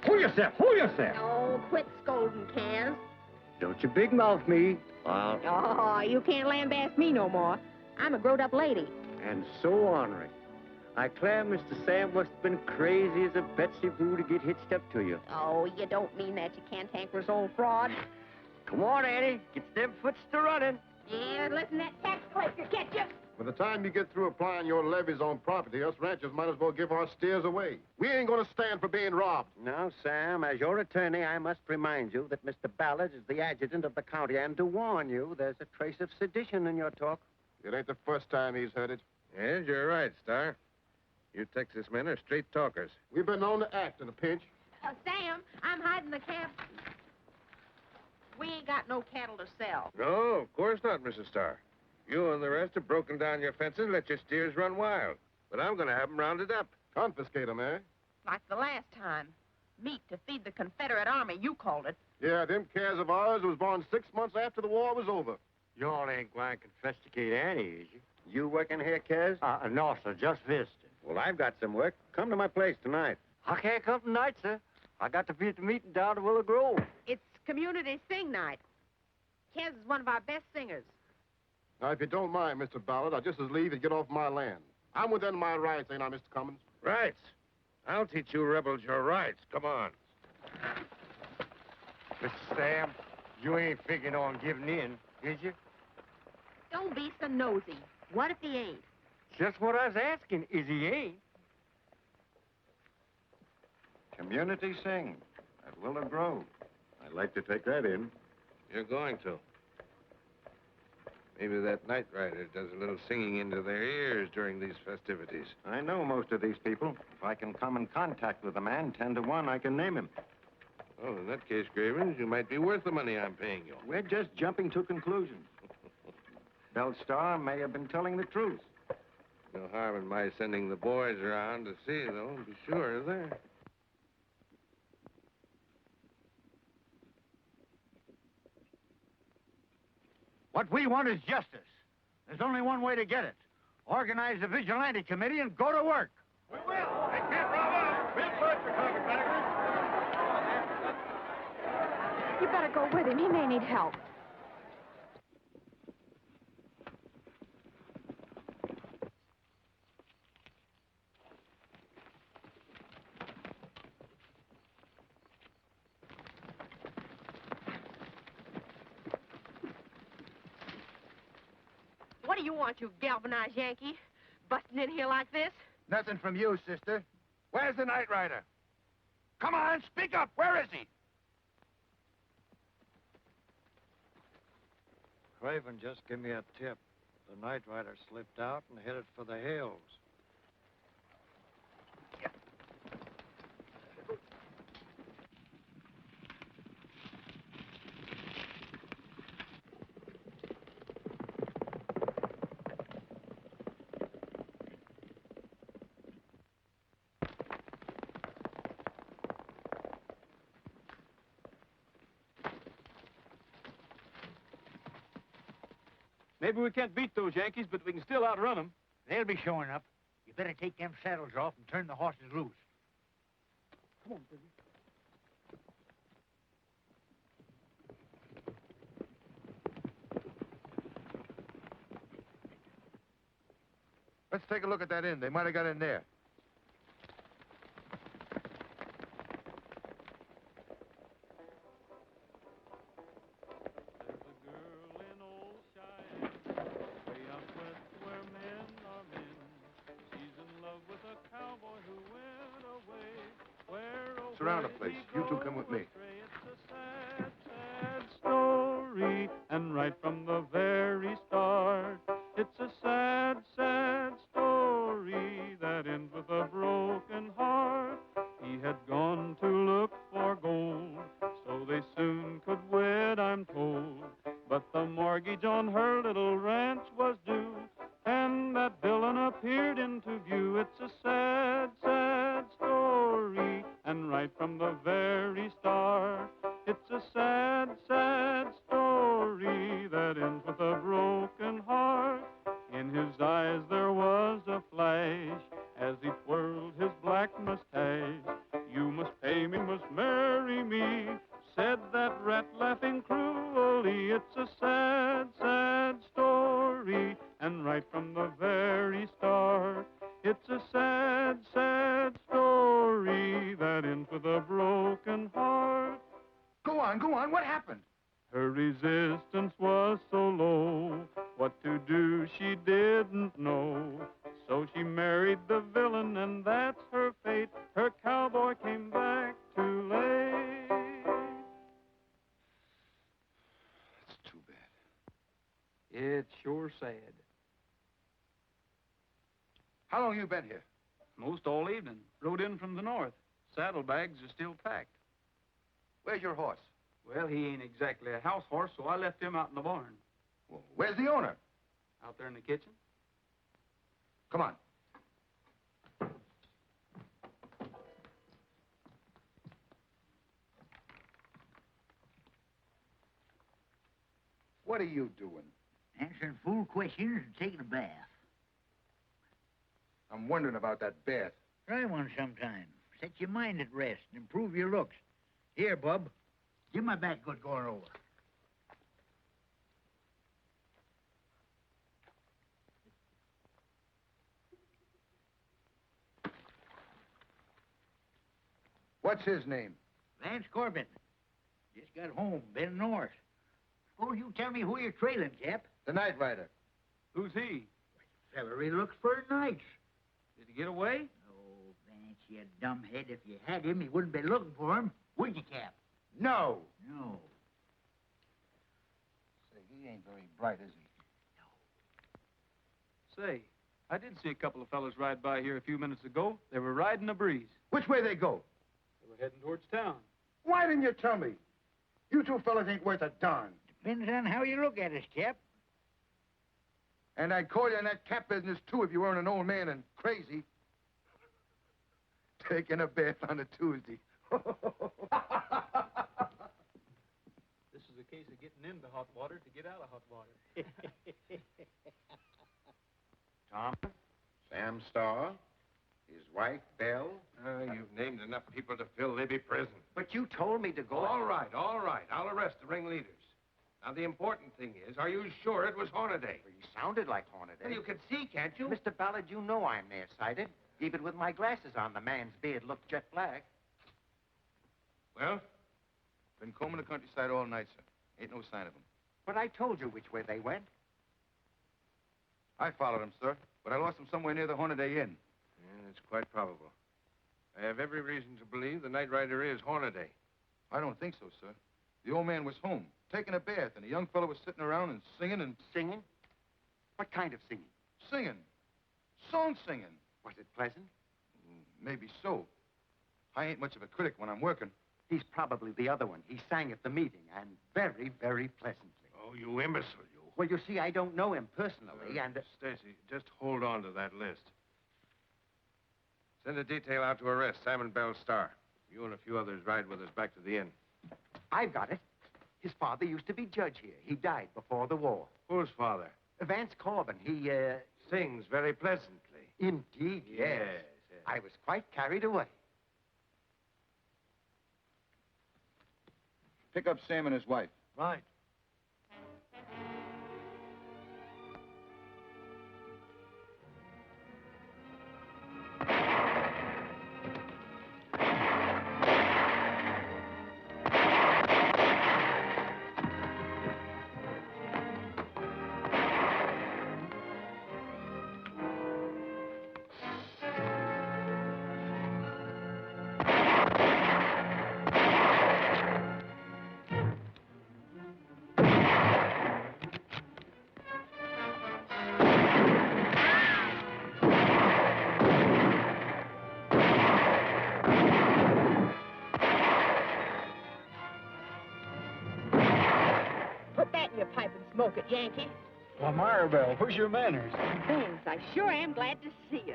Hold yourself, hold yourself. Oh, quit scolding, Kaz. Don't you big mouth me. Oh, you can't lambaste me no more. I'm a grown-up lady. And so ornery. I declare Mr. Sam must have been crazy as a Betsy Boo to get hitched up to you. Oh, you don't mean that, you cantankerous old fraud. Come on, Annie. Get them foots to running. Yeah, listen to that tax collector catch you. By the time you get through applying your levies on property, us ranchers might as well give our steers away. We ain't gonna stand for being robbed. Now, Sam, as your attorney, I must remind you that Mr. Ballard is the adjutant of the county, and to warn you, there's a trace of sedition in your talk. It ain't the first time he's heard it. Yes, you're right, Star. You Texas men are straight talkers. We've been known to act in a pinch. Sam, I'm hiding the cab. We ain't got no cattle to sell. No, of course not, Mrs. Starr. You and the rest have broken down your fences and let your steers run wild. But I'm going to have them rounded up. Confiscate 'em, eh? Like the last time. Meat to feed the Confederate Army, you called it. Yeah, them calves of ours was born 6 months after the war was over. Y'all ain't going to confiscate Annie, is you? You working here, Kez? No, sir, just visiting. Well, I've got some work. Come to my place tonight. I can't come tonight, sir. I got to be at the meeting down at Willow Grove. It's community sing night. Kez is one of our best singers. Now, if you don't mind, Mr. Ballard, I'll just as leave and get off my land. I'm within my rights, ain't I, Mr. Cummins? Rights? I'll teach you rebels your rights. Come on. Mr. Sam, you ain't figuring on giving in, is you? Don't be so nosy. What if he ain't? Just what I was asking, is he ain't? Community sing at Willow Grove. I'd like to take that in. You're going to. Maybe that Nightrider does a little singing into their ears during these festivities. I know most of these people. If I can come in contact with a man, 10 to 1, I can name him. Oh, in that case, Gravens, you might be worth the money I'm paying you. We're just jumping to conclusions. Bellstar may have been telling the truth. No harm in my sending the boys around to see, though. Be sure, is there? What we want is justice. There's only one way to get it. Organize a vigilante committee and go to work. We will. They can't rob us. We'll search for carpetbaggers. You better go with him. He may need help. What do you want, you galvanized Yankee? Busting in here like this? Nothing from you, sister. Where's the Nightrider? Come on, speak up. Where is he? Craven just give me a tip. The Nightrider slipped out and headed for the hills. Maybe we can't beat those Yankees, but we can still outrun them. They'll be showing up. You better take them saddles off and turn the horses loose. Come on, Billy. Let's take a look at that inn. They might have got in there. Surround the place. You two come with me. Story, and right from the very start, it's a sad, sad story that ends with a broken heart. He had gone to look for gold, so they soon could wed, I'm told. But the mortgage on her little ranch was due, and that villain appeared into view. It's a sad, sad story, and right from the very start, it's a sad, sad story that ends with a broken heart. In his eyes there was a flash as he twirled his black mustache. You must pay me, must kept laughing cruelly. It's a sad, sad story, and right from the very start, it's a sad, sad story that ends with a broken heart. Go on. What happened? Her resistance was so low, what to do she didn't know. So she married the villain, and that's her fate. Her cowboy came back too late. That's too bad. It's sure sad. How long you been here? Most all evening. Rode in from the north. Saddlebags are still packed. Where's your horse? Well, he ain't exactly a house horse, so I left him out in the barn. Well, where's the owner? Out there in the kitchen. Come on. What are you doing? Answering fool questions and taking a bath. I'm wondering about that bath. Try one sometime. Set your mind at rest and improve your looks. Here, bub. Give my back good going over. What's his name? Vance Corbin. Just got home, been north. Suppose you tell me who you're trailing, Cap. The Nightrider. Who's he? Fella really looks for nights. Did he get away? Oh, Vance, you dumbhead. If you had him, you wouldn't be looking for him, would you, Cap? No. No. Say, he ain't very bright, is he? Say, I did see a couple of fellas ride by here a few minutes ago. They were riding a breeze. Which way they go? They were heading towards town. Why didn't you tell me? You two fellas ain't worth a darn. Depends on how you look at us, Cap. And I'd call you in that cap business, too, if you weren't an old man and crazy. Taking a bath on a Tuesday. This is a case of getting into hot water to get out of hot water. Tom, Sam Starr, his wife, Belle. You've named enough people to fill Libby prison. But you told me to go. All right. I'll arrest the ringleaders. Now, the important thing is, are you sure it was Hornaday? Well, you sounded like Hornaday. Well, you can see, can't you? Mr. Ballard, you know I'm nearsighted. Even with my glasses on, the man's beard looked jet black. Well? Been combing the countryside all night, sir. Ain't no sign of him. But I told you which way they went. I followed him, sir, but I lost him somewhere near the Hornaday Inn. Yeah, it's quite probable. I have every reason to believe the Nightrider is Hornaday. I don't think so, sir. The old man was home, taking a bath, and the young fellow was sitting around and singing and... Singing? What kind of singing? Singing. Song singing. Was it pleasant? Maybe so. I ain't much of a critic when I'm working. He's probably the other one. He sang at the meeting, and very, very pleasantly. Oh, you imbecile, you. Well, you see, I don't know him personally, and... Stacy, just hold on to that list. Send a detail out to arrest Sam and Belle Starr. You and a few others ride with us back to the inn. I've got it. His father used to be judge here. He died before the war. Whose father? Vance Corbin. He, Sings very pleasantly. Indeed, yes. I was quite carried away. Pick up Sam and his wife. Right. Put that in your pipe and smoke it, Yankee. Well, Maribel, where's your manners? Thanks. I sure am glad to see you.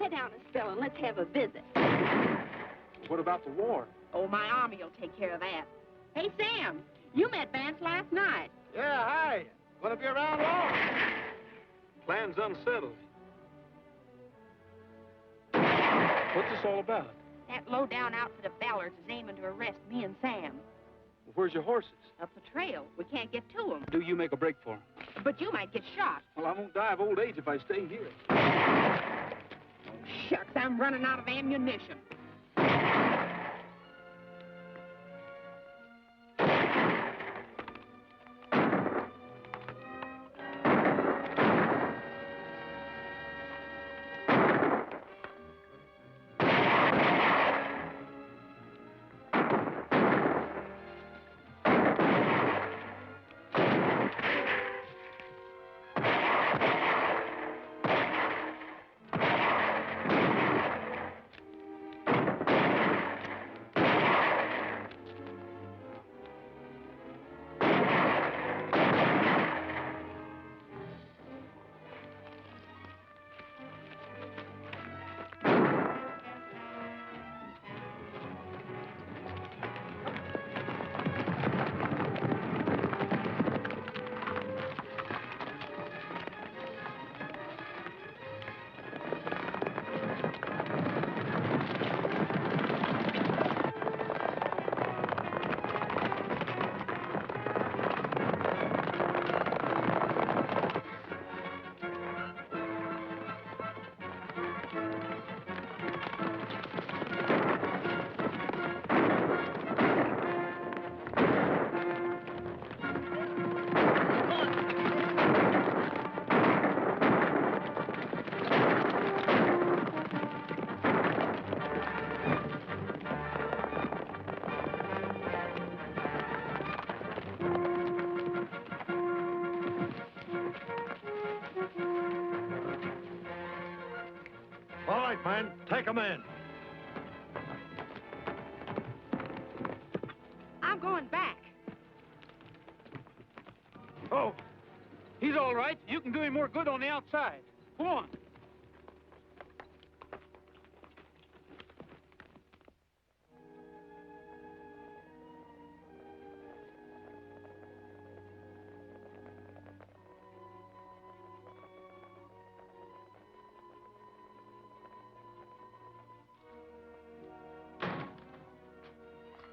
Sit down, spell, and let's have a visit. What about the war? Oh, my army will take care of that. Hey, Sam, you met Vance last night. Yeah, hi. Gonna be around long? Plan's unsettled. What's this all about? That low-down outfit of Ballard's is aiming to arrest me and Sam. Where's your horses? Up the trail. We can't get to them. Do you make a break for 'em? But you might get shot. Well, I won't die of old age if I stay here. Shucks, I'm running out of ammunition. All right, man. Take 'em in. I'm going back. Oh, he's all right. You can do him more good on the outside. Go on.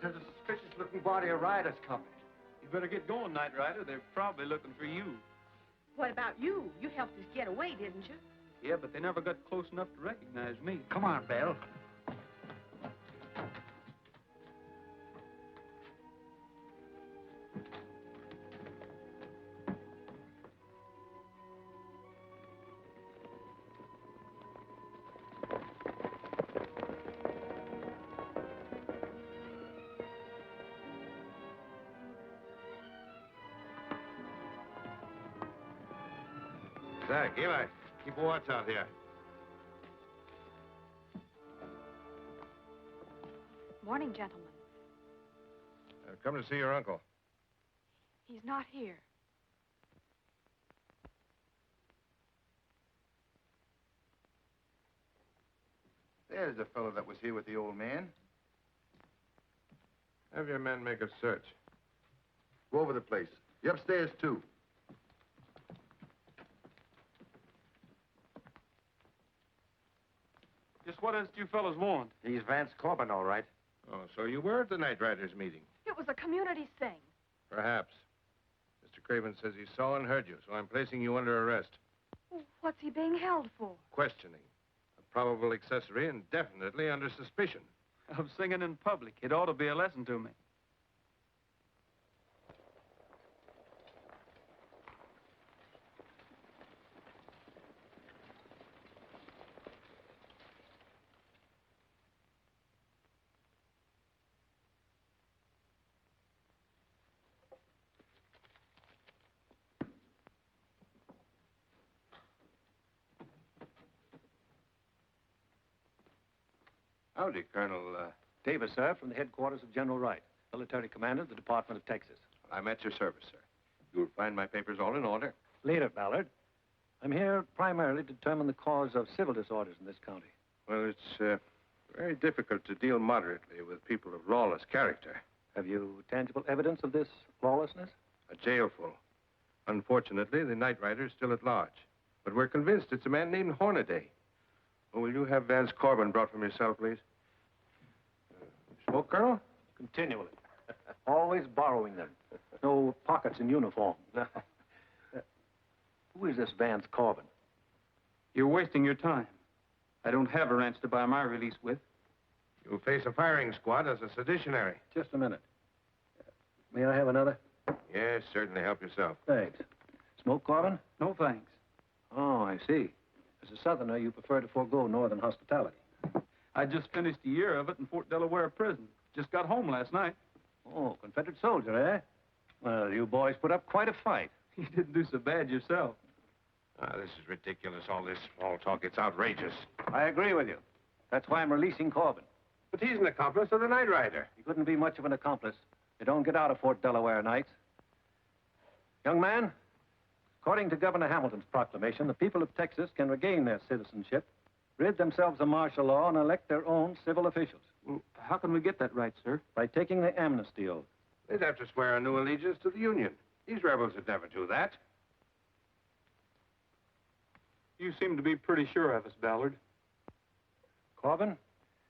There's a suspicious-looking body of riders coming. You better get going, Nightrider. They're probably looking for you. What about you? You helped us get away, didn't you? Yeah, but they never got close enough to recognize me. Come on, Belle. Zach, Eli, keep a watch out here. Morning, gentlemen. I've come to see your uncle. He's not here. There's the fellow that was here with the old man. Have your men make a search. Go over the place. You upstairs, too. Just what is it you fellas want? He's Vance Corbin, all right. Oh, so you were at the Nightriders meeting. It was a community thing. Perhaps. Mr. Craven says he saw and heard you, so I'm placing you under arrest. What's he being held for? Questioning. A probable accessory and definitely under suspicion. Of singing in public. It ought to be a lesson to me. Howdy, Colonel. Davis, sir, from the headquarters of General Wright, military commander of the Department of Texas. I'm at your service, sir. You'll find my papers all in order. Later, Ballard. I'm here primarily to determine the cause of civil disorders in this county. Well, it's very difficult to deal moderately with people of lawless character. Have you tangible evidence of this lawlessness? A jail full. Unfortunately, the Nightrider is still at large. But we're convinced it's a man named Hornaday. Oh, will you have Vance Corbin brought from your cell, please? Smoke, Colonel? Continually. Always borrowing them. No pockets in uniform. Who is this Vance Corbin? You're wasting your time. I don't have a ranch to buy my release with. You'll face a firing squad as a seditionary. Just a minute. May I have another? Yes, certainly. Help yourself. Thanks. Smoke, Corbin? No thanks. Oh, I see. As a Southerner, you prefer to forego northern hospitality. I just finished a year of it in Fort Delaware prison. Just got home last night. Oh, Confederate soldier, eh? Well, you boys put up quite a fight. You didn't do so bad yourself. This is ridiculous. All this small talk. It's outrageous. I agree with you. That's why I'm releasing Corbin. But he's an accomplice of the Nightrider. He couldn't be much of an accomplice. You don't get out of Fort Delaware nights. Young man, according to Governor Hamilton's proclamation, the people of Texas can regain their citizenship, rid themselves of martial law, and elect their own civil officials. Well, how can we get that right, sir? By taking the amnesty oath. They'd have to swear a new allegiance to the Union. These rebels would never do that. You seem to be pretty sure of us, Ballard. Corbin,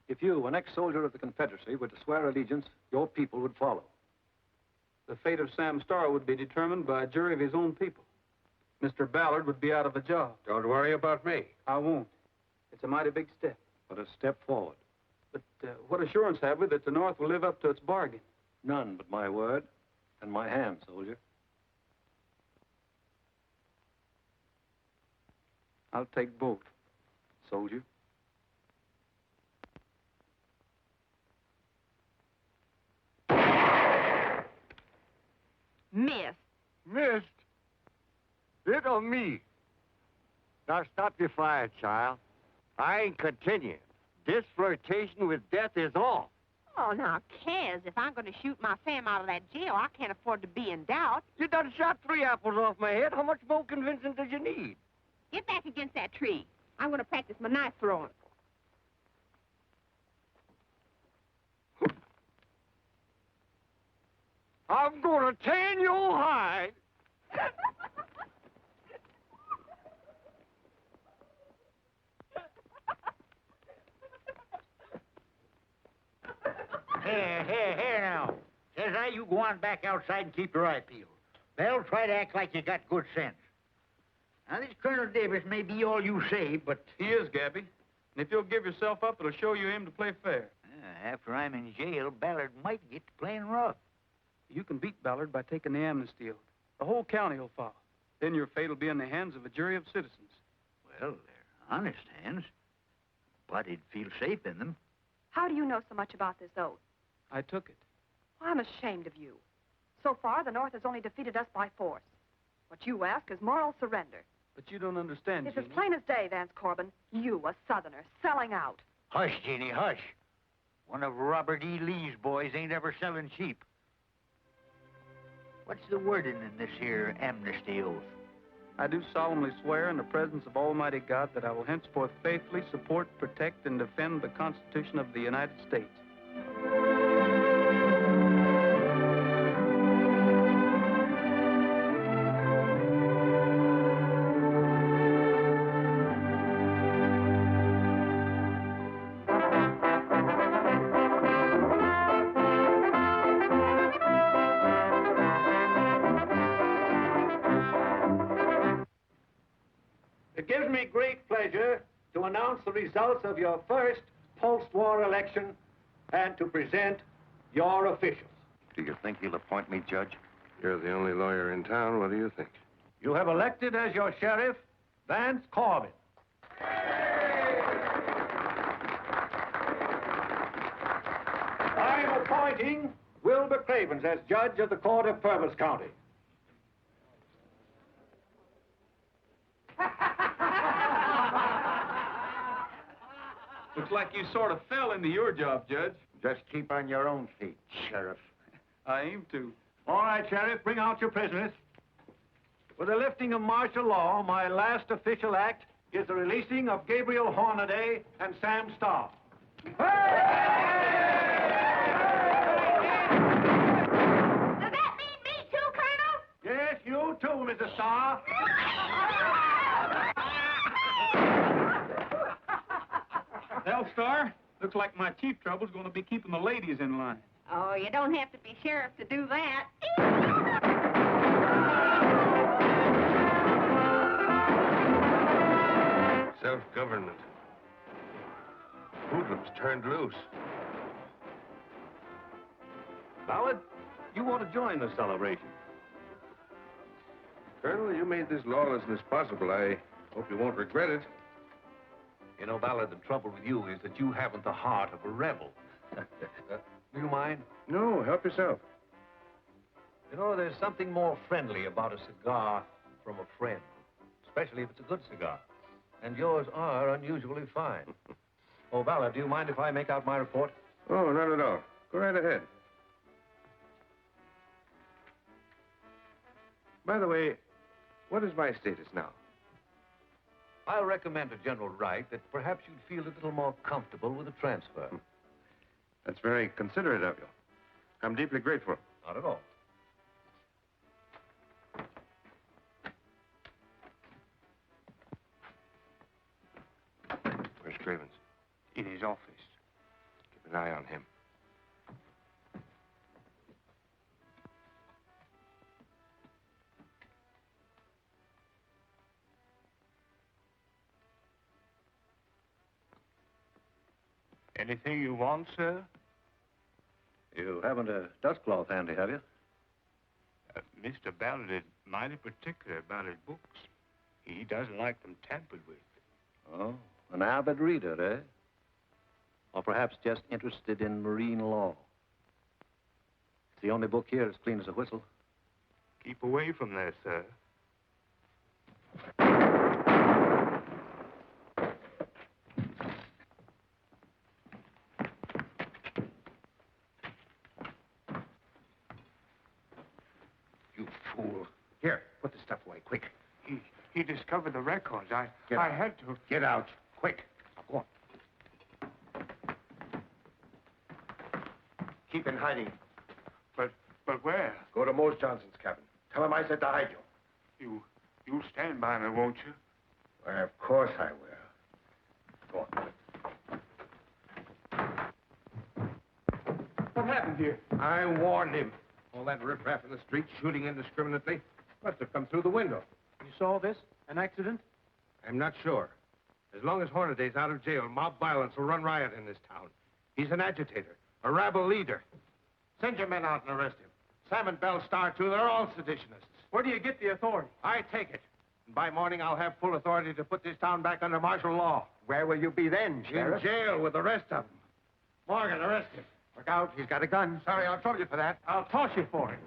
if you, an ex-soldier of the Confederacy, were to swear allegiance, your people would follow. The fate of Sam Starr would be determined by a jury of his own people. Mr. Ballard would be out of a job. Don't worry about me. I won't. It's a mighty big step. But a step forward. But what assurance have we that the North will live up to its bargain? None but my word and my hand, soldier. I'll take both, soldier. Miss. Missed? It or me? Now stop your fire, child. I ain't continuing. This flirtation with death is off. Oh, now, Kaz, if I'm going to shoot my fam out of that jail, I can't afford to be in doubt. You done shot 3 apples off my head. How much more convincing does you need? Get back against that tree. I'm going to practice my knife throwing. I'm gonna tan your hide. Here now. Says I, you go on back outside and keep your eye peeled. Bell, try to act like you got good sense. Now, this Colonel Davis may be all you say, but... He is, Gabby. And if you'll give yourself up, it'll show you aim to play fair. After I'm in jail, Ballard might get to playing rough. You can beat Ballard by taking the amnesty oath. The whole county will follow. Then your fate will be in the hands of a jury of citizens. Well, they're honest hands, but he'd feel safe in them. How do you know so much about this oath? I took it. Well, I'm ashamed of you. So far, the North has only defeated us by force. What you ask is moral surrender. But you don't understand, It's as Jeannie. plain as day, Vance Corbin. You, a Southerner, selling out. Hush, Jeannie, hush. One of Robert E. Lee's boys ain't ever selling sheep. What's the wording in this here amnesty oath? I do solemnly swear in the presence of Almighty God that I will henceforth faithfully support, protect, and defend the Constitution of the United States. It gives me great pleasure to announce the results of your first post-war election and to present your officials. Do you think you'll appoint me judge? You're the only lawyer in town. What do you think? You have elected as your sheriff, Vance Corbin. I am appointing Wilbur Cravens as judge of the court of Purvis County. Looks like you sort of fell into your job, Judge. Just keep on your own feet, Sheriff. I aim to. All right, Sheriff, bring out your prisoners. With the lifting of martial law, my last official act is the releasing of Gabriel Hornaday and Sam Starr. Does that mean me too, Colonel? Yes, you too, Mrs. Starr. Well, Star, looks like my chief trouble's going to be keeping the ladies in line. Oh, you don't have to be sheriff to do that. Self-government. Hoodlums turned loose. Ballard, you want to join the celebration? Colonel, you made this lawlessness possible. I hope you won't regret it. You know, Ballard, the trouble with you is that you haven't the heart of a rebel. Do you mind? No, help yourself. You know, there's something more friendly about a cigar from a friend, especially if it's a good cigar. And yours are unusually fine. Oh, Ballard, do you mind if I make out my report? Oh, not at all. Go right ahead. By the way, what is my status now? I'll recommend to General Wright that perhaps you'd feel a little more comfortable with a transfer. That's very considerate of you. I'm deeply grateful. Not at all. Where's Cravens? In his office. Keep an eye on him. Anything you want, sir? You haven't a dustcloth handy, have you? Mr. Ballard is mighty particular about his books. He doesn't like them tampered with. Oh, an avid reader, eh? Or perhaps just interested in marine law. It's the only book here as clean as a whistle. Keep away from there, sir. You fool. Here, put the stuff away, quick. He discovered the records. I had to. Get out, quick. Now, go on. Keep in hiding. But where? Go to Mose Johnson's cabin. Tell him I said to hide you. You'll stand by me, won't you? Why, of course I will. Go on. What happened here? I warned him. All that riffraff in the street shooting indiscriminately must have come through the window. You saw this? An accident? I'm not sure. As long as Hornaday's out of jail, mob violence will run riot in this town. He's an agitator, a rabble leader. Send your men out and arrest him. Sam and Bell Star, too, they're all seditionists. Where do you get the authority? I take it. And by morning, I'll have full authority to put this town back under martial law. Where will you be then, Sheriff? In jail with the rest of them. Morgan, arrest him. Look out, he's got a gun. Sorry, I'll trouble you for that. I'll toss you for it.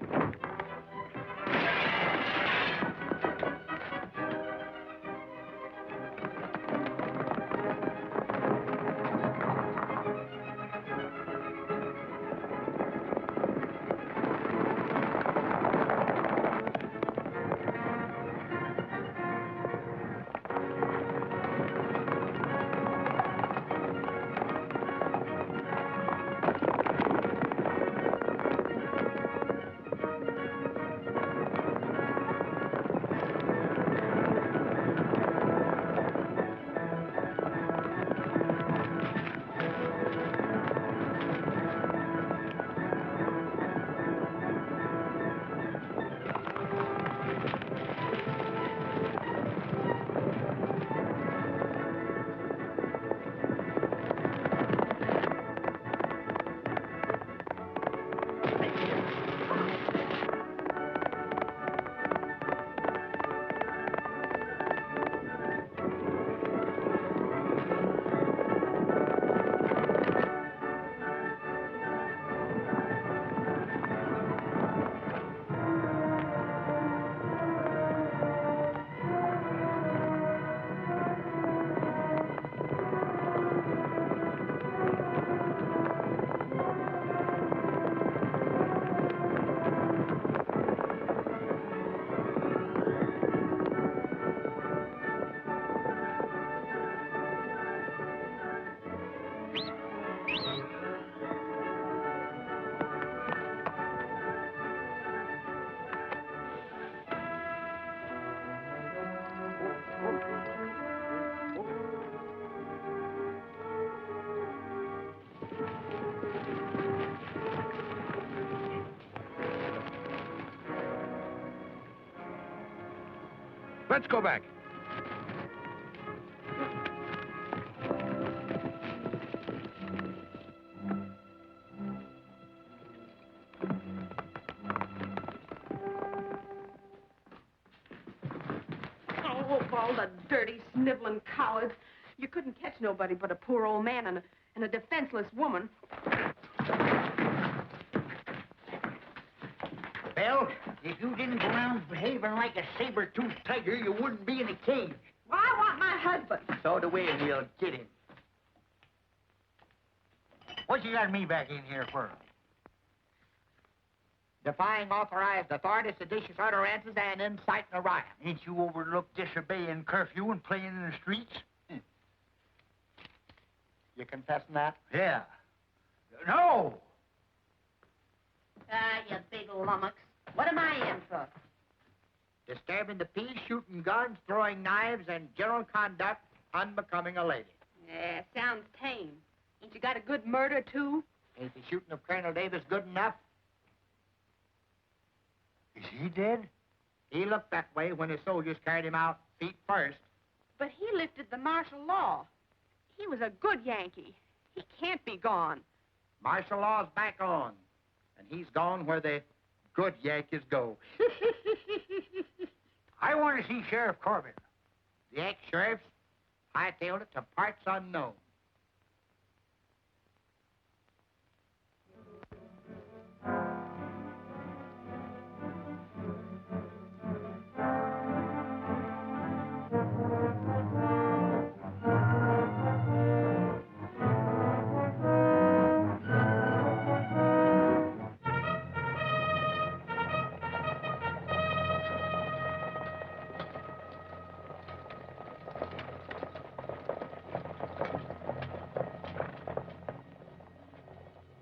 Let's go back. Oh, all the dirty, sniveling cowards. You couldn't catch nobody but a poor old man and a defenseless woman. Belle, if you didn't go around behaving like a saber-toothed tiger, you wouldn't be in a cage. Well, I want my husband. So do we, and we'll get him. What you got me back in here for? Defying authorized authority, seditious utterances, and inciting a riot. Ain't you overlooked disobeying curfew and playing in the streets? You confessing that? Yeah. No! You big lummox. What am I in for? Disturbing the peace, shooting guns, throwing knives, and general conduct unbecoming a lady. Yeah, sounds tame. Ain't you got a good murder, too? Ain't the shooting of Colonel Davis good enough? Is he dead? He looked that way when his soldiers carried him out feet first. But he lifted the martial law. He was a good Yankee. He can't be gone. Martial law's back on. And he's gone where the good Yankees go. I want to see Sheriff Corbin. The ex-sheriff's hightailed it to parts unknown.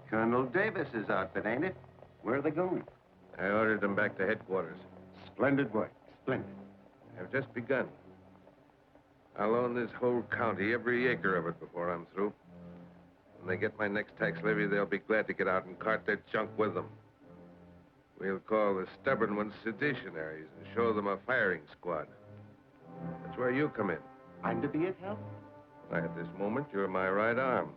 Colonel Davis's outfit, ain't it? Where are they going? I ordered them back to headquarters. Splendid work. Splendid. I've just begun. I'll own this whole county, every acre of it, before I'm through. When they get my next tax levy, they'll be glad to get out and cart their junk with them. We'll call the stubborn ones seditionaries and show them a firing squad. That's where you come in. I'm to be of help? Why, at this moment, you're my right arm.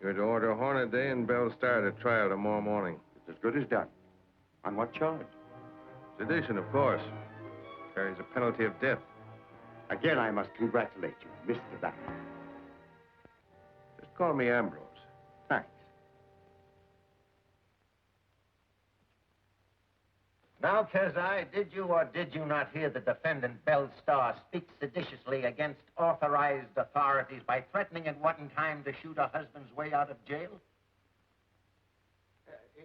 You're to order Hornaday and Bell Star to trial tomorrow morning. It's as good as done. On what charge? Sedition, of course. Carries a penalty of death. Again, I must congratulate you, Mr. Ballard. Just call me Ambrose. Thanks. Now, Kezai, did you or did you not hear the defendant, Bell Star, speak seditiously against authorized authorities by threatening at one time to shoot her husband's way out of jail?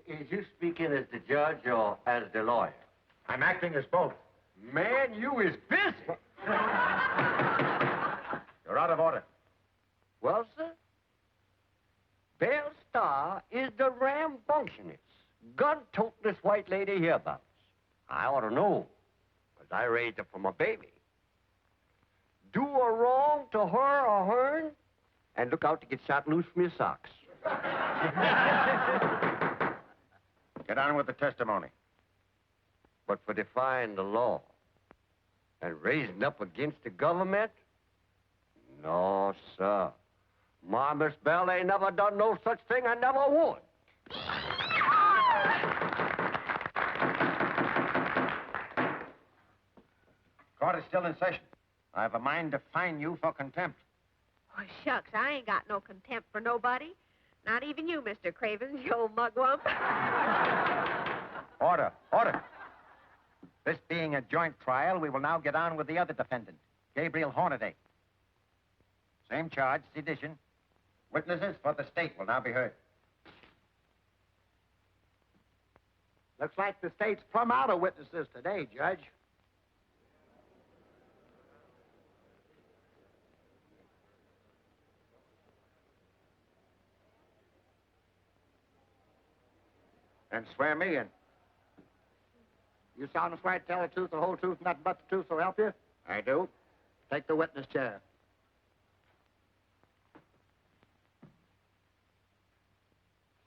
Is you speaking as the judge or as the lawyer? I'm acting as both. Man, you is busy. You're out of order. Well, sir, Bell Star is the rambunctionist, gun-totin'est white lady hereabouts. I ought to know, because I raised her from a baby. Do a wrong to her or hern, and look out to get shot loose from your socks. Get on with the testimony. But for defying the law and raising up against the government? No, sir. My Miss Bell ain't never done no such thing and never would. Court is still in session. I have a mind to fine you for contempt. Oh, shucks, I ain't got no contempt for nobody. Not even you, Mr. Cravens, you old mugwump. Order, order. This being a joint trial, we will now get on with the other defendant, Gabriel Hornaday. Same charge, sedition. Witnesses for the state will now be heard. Looks like the state's plumb out of witnesses today, Judge. And swear me in. You solemnly swear to tell the truth, the whole truth, nothing but the truth, so help you? I do. Take the witness chair.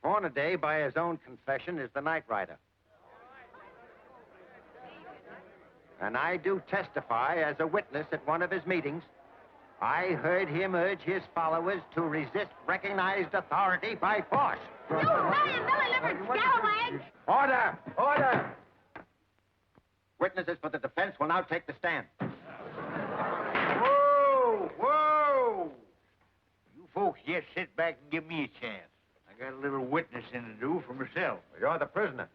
Hornaday, by his own confession, is the Nightrider. And I do testify as a witness at one of his meetings. I heard him urge his followers to resist recognized authority by force. You million-livered scalawag! Order! Order! Witnesses for the defense will now take the stand. Whoa! Whoa! You folks just sit back and give me a chance. I got a little witnessing to do for myself. You're the prisoner.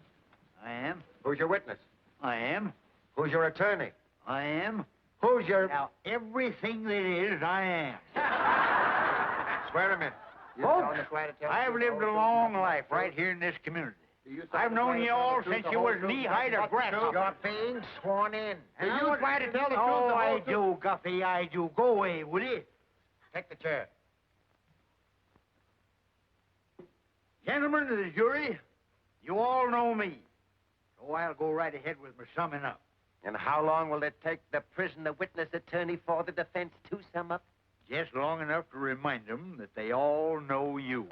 I am. Who's your witness? I am. Who's your attorney? I am. Who's your... Now, everything that is, I am. Swear him in. Folks, I've lived a long life right here in this community. I've known you all since you was knee-high to grasshopper. You're being sworn in. Do you try to tell the truth? Oh, I do, Guffey, I do. Go away, will you? Take the chair. Gentlemen of the jury, you all know me. So I'll go right ahead with my summing up. And how long will it take the prisoner witness attorney for the defense to sum up? Just long enough to remind them that they all know you.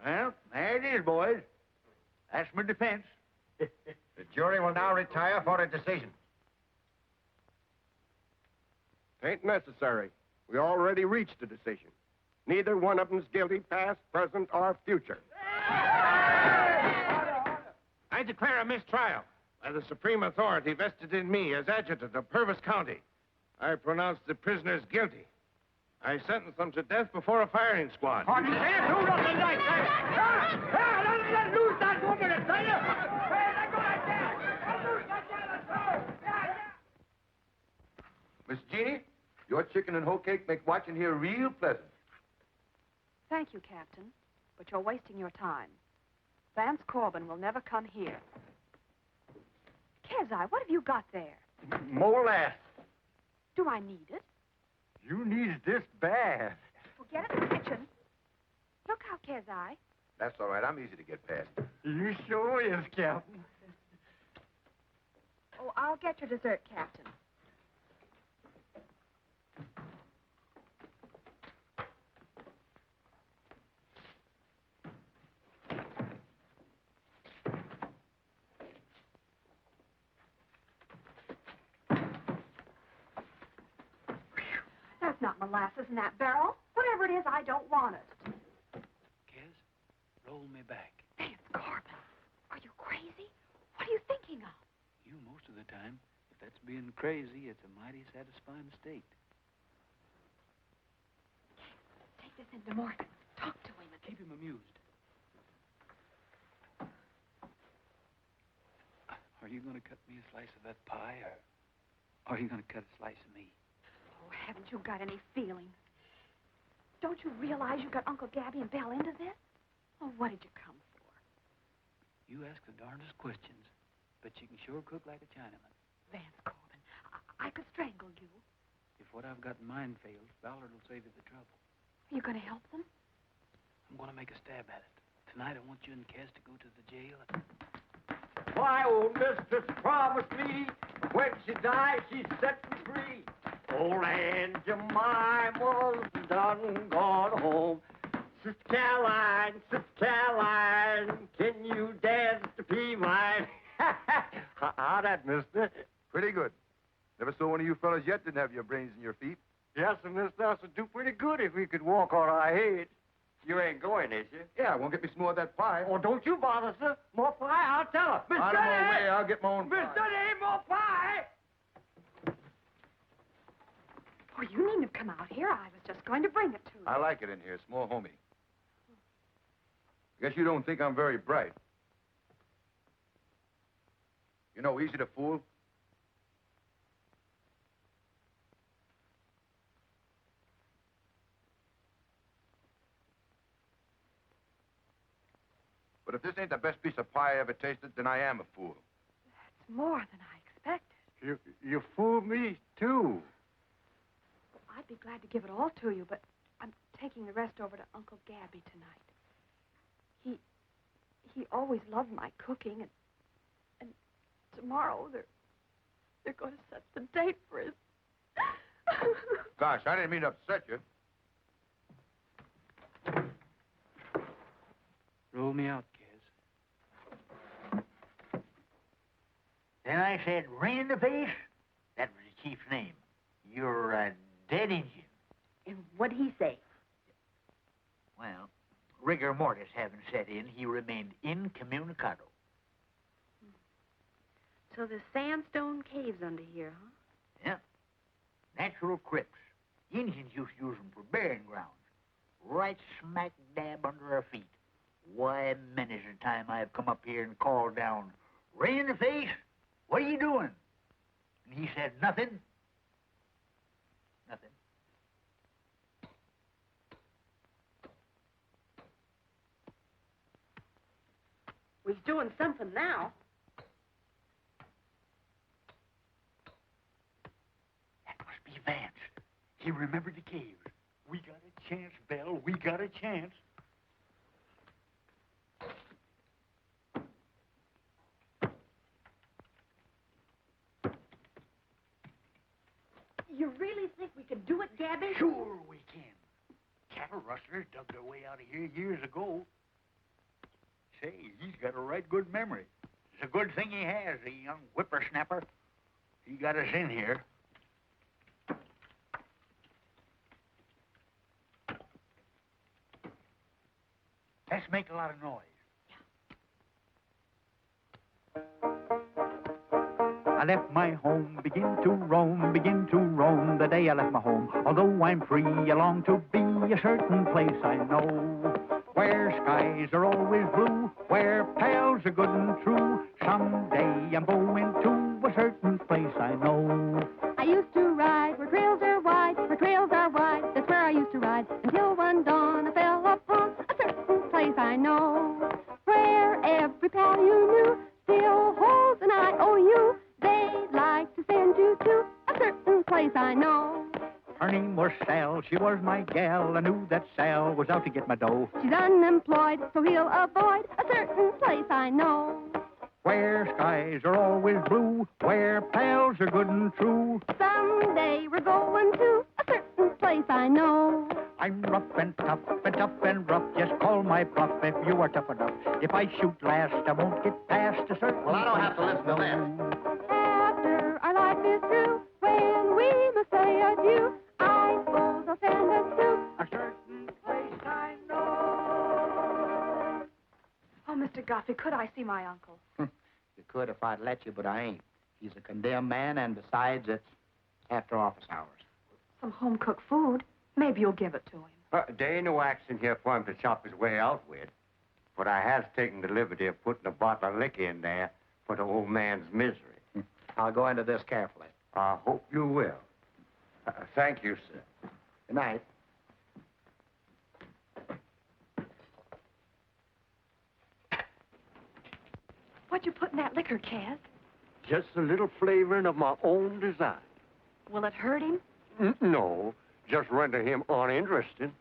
Well, there it is, boys. That's my defense. The jury will now retire for a decision. Ain't necessary. We already reached a decision. Neither one of them's guilty, past, present, or future. I declare a mistrial by the supreme authority vested in me as adjutant of Purvis County. I pronounce the prisoners guilty. I sentence them to death before a firing squad. Who doesn't like that? Let loose that woman, I tell you! Let go like that! Let loose that yellow Miss Jeannie, your chicken and hoe cake make watching here real pleasant. Thank you, Captain, but you're wasting your time. Vance Corbin will never come here. Kezai, what have you got there? Molasses. Do I need it? You need this bad. Well, get in the kitchen. Look how Kezai. That's all right. I'm easy to get past. You sure is, Captain. Oh, I'll get your dessert, Captain. That's not molasses in that barrel. Whatever it is, I don't want it. Kez, roll me back. Vance Corbin, are you crazy? What are you thinking of? You most of the time. If that's being crazy, it's a mighty satisfying state. Take this into Morgan. Talk to him. Keep him amused. Are you going to cut me a slice of that pie, or are you going to cut a slice of me? Oh, haven't you got any feelings? Don't you realize you got Uncle Gabby and Belle into this? Oh, what did you come for? You ask the darndest questions, but you can sure cook like a Chinaman. Vance Corbin, I could strangle you. If what I've got in mind fails, Ballard will save you the trouble. Are you going to help them? I'm going to make a stab at it. Tonight I want you and Kez to go to the jail. My old mistress promised me when she dies, she'd set me free. Old Aunt Jemima's done gone home. Sister Caroline, can you dance to be mine? How that, mister? Pretty good. Never saw one of you fellas yet didn't have your brains in your feet. Yes, sir, mister, us would do pretty good if we could walk on our heads. You ain't going, is you? Yeah, won't get me some more of that pie. Oh, don't you bother, sir. More pie, I'll tell her. Out of my way, I'll get my own pie. Mister, there ain't more pie. Oh, you needn't have come out here. I was just going to bring it to you. I like it in here. It's more homey. Guess you don't think I'm very bright. You know, easy to fool. But if this ain't the best piece of pie I ever tasted, then I am a fool. That's more than I expected. You fooled me, too. I'd be glad to give it all to you, but I'm taking the rest over to Uncle Gabby tonight. He always loved my cooking, and tomorrow they're going to set the date for his... Gosh, I didn't mean to upset you. Roll me out, Kez. I said rain in the face, that was the chief's name. You're a dead Injun. And what'd he say? Well, rigor mortis having set in, he remained incommunicado. So there's sandstone caves under here, huh? Yeah. Natural crypts. Indians used to use them for burying grounds. Right smack dab under our feet. Why, many's the time I've come up here and called down, rain in the face, what are you doing? And he said, nothing. Nothing. Well, he's doing something now. That must be Vance. He remembered the caves. We got a chance, Belle. We got a chance. You really think we could do it, Gabby? Sure we can. Cattle rustlers dug their way out of here years ago. Say, he's got a right good memory. It's a good thing he has, the young whippersnapper. He got us in here. Let's make a lot of noise. I left my home, begin to roam the day I left my home. Although I'm free, I long to be a certain place I know, where skies are always blue, where pals are good and true. Someday I'm going to a certain place I know. I used to ride where trails are wide, that's where I used to ride, until one dawn I fell upon a certain place I know, where every pal you knew still holds an IOU. They'd like to send you to a certain place I know. Her name was Sal, she was my gal. I knew that Sal was out to get my dough. She's unemployed, so he'll avoid a certain place I know, where skies are always blue, where pals are good and true. Someday we're going to a certain place I know. I'm rough and tough and rough. Just call my bluff if you are tough enough. If I shoot last, I won't get past a certain. Well, I don't have to listen to this. After our life is through, when we must say adieu, I suppose I'll send us to a certain place I know. Oh, Mr. Guffey, could I see my uncle? You could if I'd let you, but I ain't. He's a condemned man, and besides, it's after office hours. Some home-cooked food. Maybe you'll give it to him. There ain't no action here for him to shop his way out with. But I has taken the liberty of putting a bottle of liquor in there for the old man's misery. I'll go into this carefully. I hope you will. Thank you, sir. Good night. What'd you put in that liquor, Chaz? Just a little flavoring of my own design. Will it hurt him? No, just render him uninterested.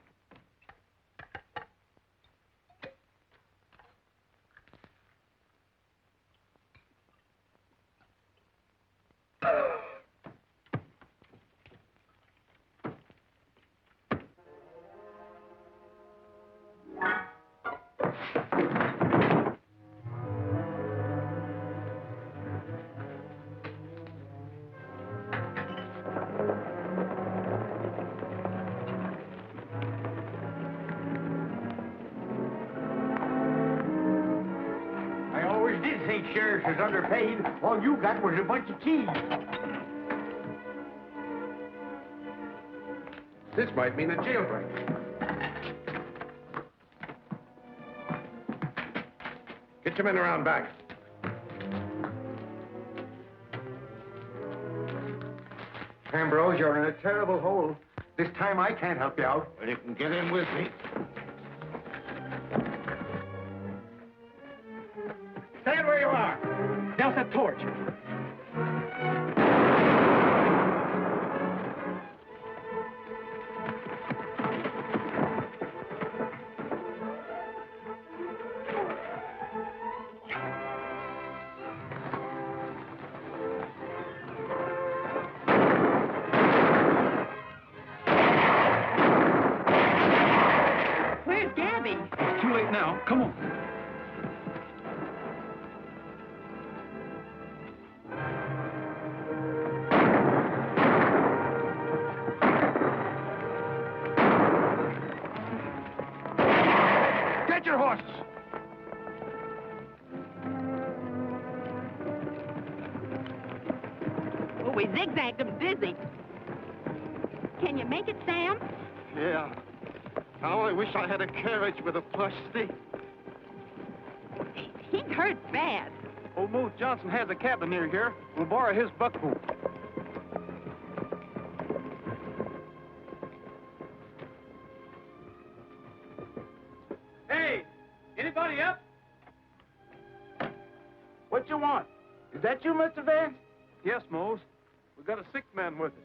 Sheriff is underpaid. All you got was a bunch of keys. This might mean a jailbreak. Get your men around back. Ambrose, you're in a terrible hole. This time I can't help you out. Well, you can get in with me. Stand where you are. Douse that torch. Where's Gabby? It's too late now. Come on. horses. Oh, we zigzagged them dizzy. Can you make it, Sam? Yeah. I only wish I had a carriage with a plush seat. He's hurt bad. Old Mose Johnson has a cabin near here. We'll borrow his buckboard. Hey, anybody up? What you want? Is that you, Mr. Vance? Yes, Mose. We got a sick man with us.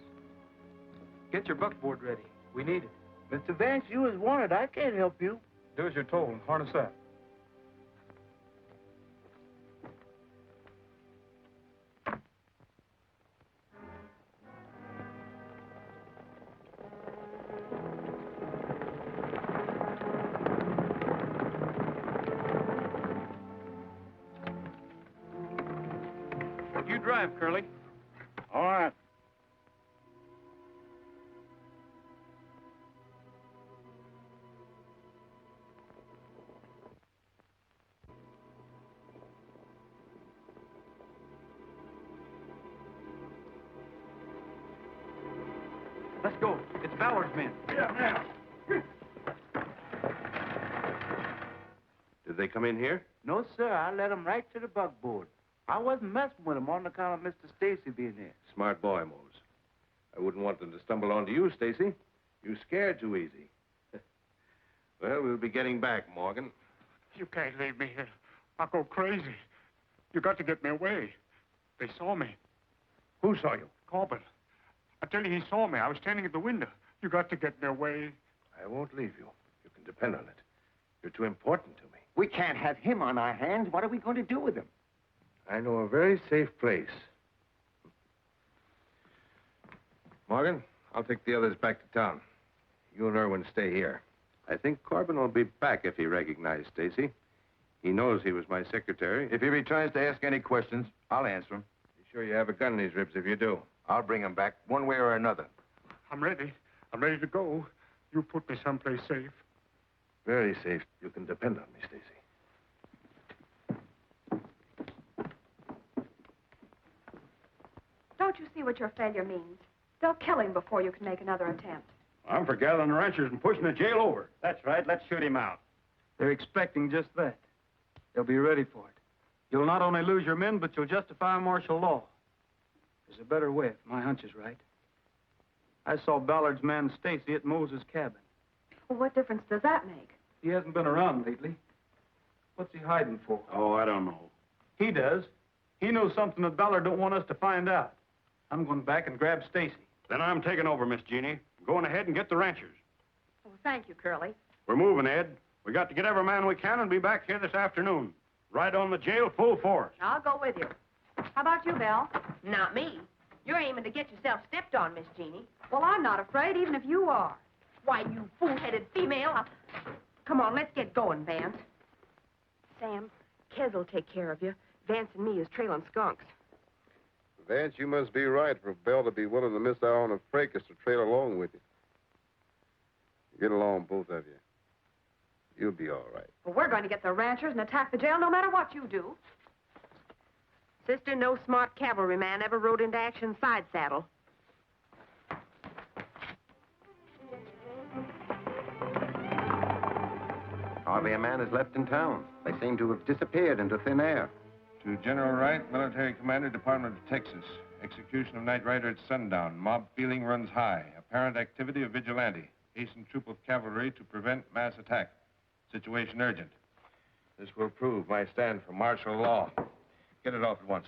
Get your buckboard ready. We need it. Mr. Vance, you is wanted. I can't help you. Do as you're told and harness up. You drive, Curly. All right. Let's go. It's Ballard's men. Yeah, now. Did they come in here? No, sir. I led him right to the buckboard. I wasn't messing with him on account of Mr. Stacy being there. Smart boy, Mose. I wouldn't want them to stumble onto you, Stacy. You scared too easy. Well, we'll be getting back, Morgan. You can't leave me here. I'll go crazy. You got to get me away. They saw me. Who saw you? Corbin. I tell you, he saw me. I was standing at the window. You got to get me away. I won't leave you. You can depend on it. You're too important to me. We can't have him on our hands. What are we going to do with him? I know a very safe place. Morgan, I'll take the others back to town. You and Irwin stay here. I think Corbin will be back if he recognized Stacy. He knows he was my secretary. If he returns to ask any questions, I'll answer him. Be sure you have a gun in his ribs if you do. I'll bring him back one way or another. I'm ready. I'm ready to go. You put me someplace safe. Very safe. You can depend on me, Stacy. Don't you see what your failure means? They'll kill him before you can make another attempt. I'm for gathering the ranchers and pushing the jail over. That's right. Let's shoot him out. They're expecting just that. They'll be ready for it. You'll not only lose your men, but you'll justify martial law. There's a better way, if my hunch is right. I saw Ballard's man, Stacy, at Moses' cabin. Well, what difference does that make? He hasn't been around lately. What's he hiding for? Oh, I don't know. He does. He knows something that Ballard don't want us to find out. I'm going back and grab Stacy. Then I'm taking over, Miss Jeannie. Going ahead and get the ranchers. Oh, thank you, Curly. We're moving, Ed. We got to get every man we can and be back here this afternoon. Right on the jail, full force. I'll go with you. How about you, Belle? Not me. You're aiming to get yourself stepped on, Miss Jeannie. Well, I'm not afraid, even if you are. Why, you fool-headed female. Come on, let's get going, Vance. Sam, Kez will take care of you. Vance and me is trailing skunks. Vance, you must be right for Belle to be willing to miss out on a fracas to trail along with you. Get along, both of you. You'll be all right. Well, we're going to get the ranchers and attack the jail no matter what you do. Sister, no smart cavalryman ever rode into action side saddle. Hardly a man is left in town. They seem to have disappeared into thin air. To General Wright, Military Commander, Department of Texas. Execution of Nightrider at sundown. Mob feeling runs high. Apparent activity of vigilante. Hasten troop of cavalry to prevent mass attack. Situation urgent. This will prove my stand for martial law. Get it off at once.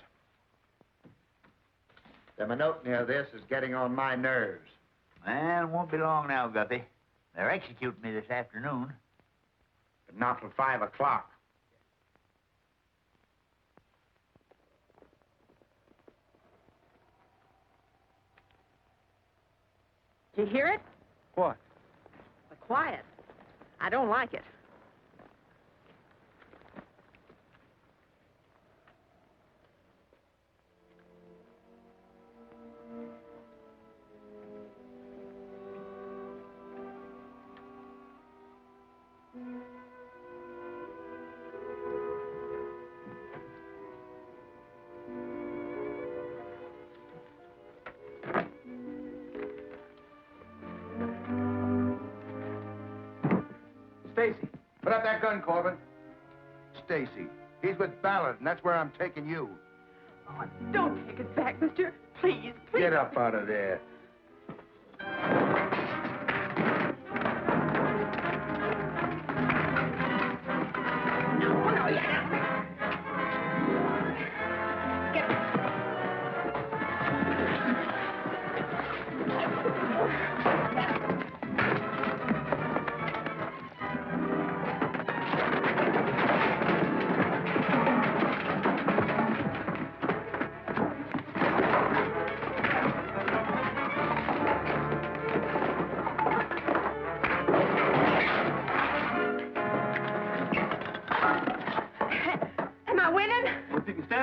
The monotony of this is getting on my nerves. Well, it won't be long now, Guppy. They're executing me this afternoon. But not till 5 o'clock. Did you hear it? What? The quiet. I don't like it. Put up that gun, Corbin. Stacy, he's with Ballard, and that's where I'm taking you. Oh, don't take it back, mister. Please, please. Get up out of there.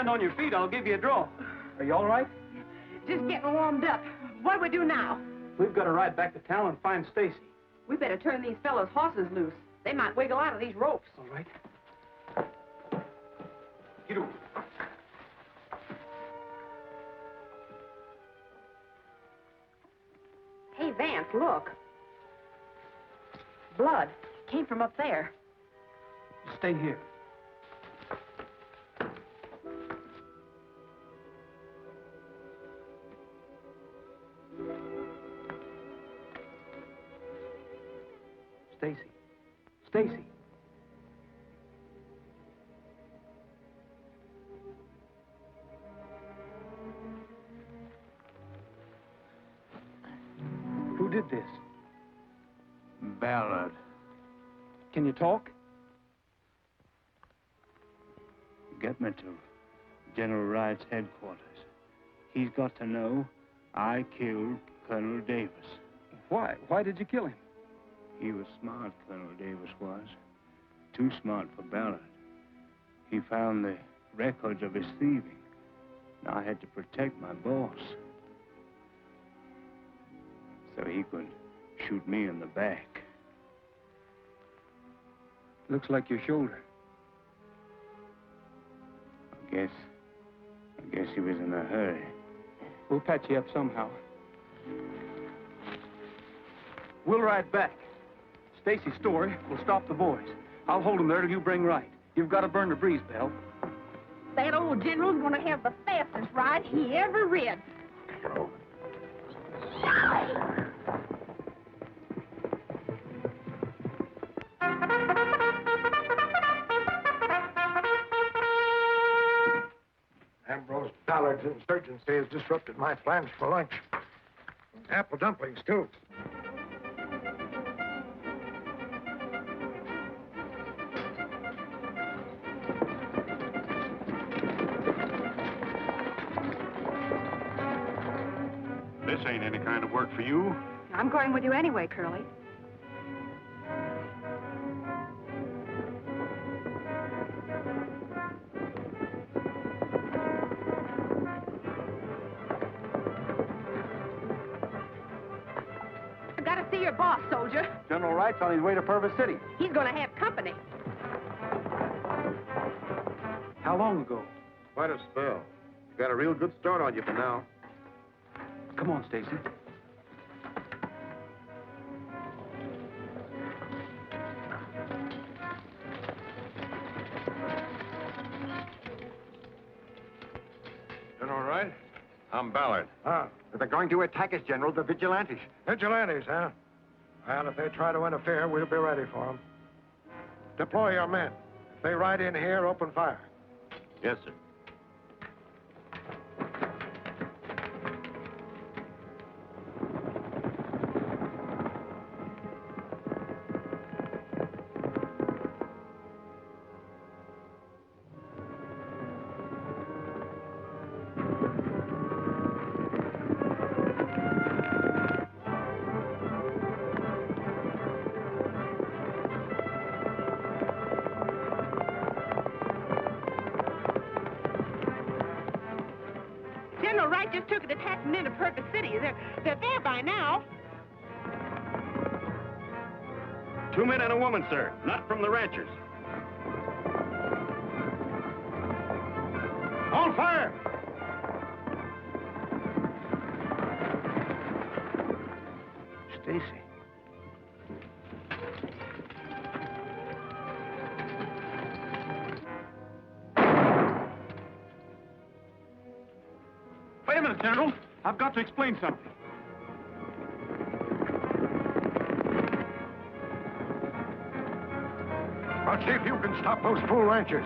On your feet, I'll give you a draw. Are you all right? Just getting warmed up. What do we do now? We've got to ride back to town and find Stacy. We better turn these fellows' horses loose. They might wiggle out of these ropes. All right. Get over. Hey, Vance, look. Blood. Came from up there. Stay here. Stacy. Stacy. Who did this? Ballard. Can you talk? Get me to General Wright's headquarters. He's got to know I killed Colonel Davis. Why? Why did you kill him? He was smart, Colonel Davis was. Too smart for Ballard. He found the records of his thieving. Now I had to protect my boss. So he could shoot me in the back. Looks like your shoulder. I guess he was in a hurry. We'll patch you up somehow. We'll ride back. Stacy's story will stop the boys. I'll hold them there till you bring Wright. You've got to burn the breeze, Belle. That old general's gonna have the fastest ride he ever rid. Ambrose Ballard's insurgency has disrupted my plans for lunch. Apple dumplings, too. This ain't any kind of work for you. I'm going with you anyway, Curly. I gotta see your boss, soldier. General Wright's on his way to Purvis City. He's gonna have company. How long ago? Quite a spell. You got a real good start on you for now. Come on, Stacy. General Wright? I'm Ballard. Ah. They're going to attack us, General, the vigilantes. Vigilantes, huh? Well, if they try to interfere, we'll be ready for them. Deploy your men. If they ride in here, open fire. Yes, sir. General Wright just took a detachment into Purvis City. They're there by now. 2 men and a woman, sir. Not from the ranchers. On fire! Stacy. minute, General. I've got to explain something. I'll see if you can stop those fool ranchers.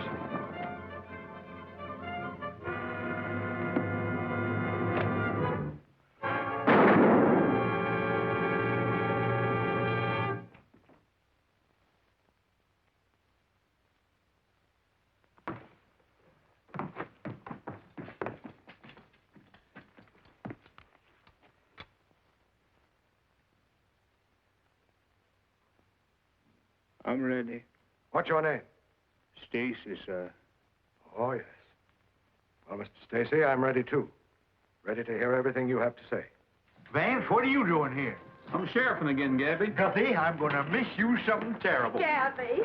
I'm ready. What's your name? Stacy, sir. Oh, yes. Well, Mr. Stacy, I'm ready, too. Ready to hear everything you have to say. Vance, what are you doing here? I'm sheriffing again, Gabby. Guthrie, I'm going to miss you something terrible. Gabby.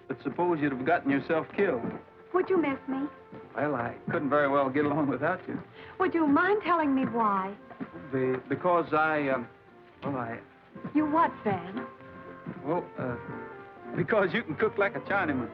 But suppose you'd have gotten yourself killed. Would you miss me? Well, I couldn't very well get along without you. Would you mind telling me why? Because You what, Van? because you can cook like a Chinaman.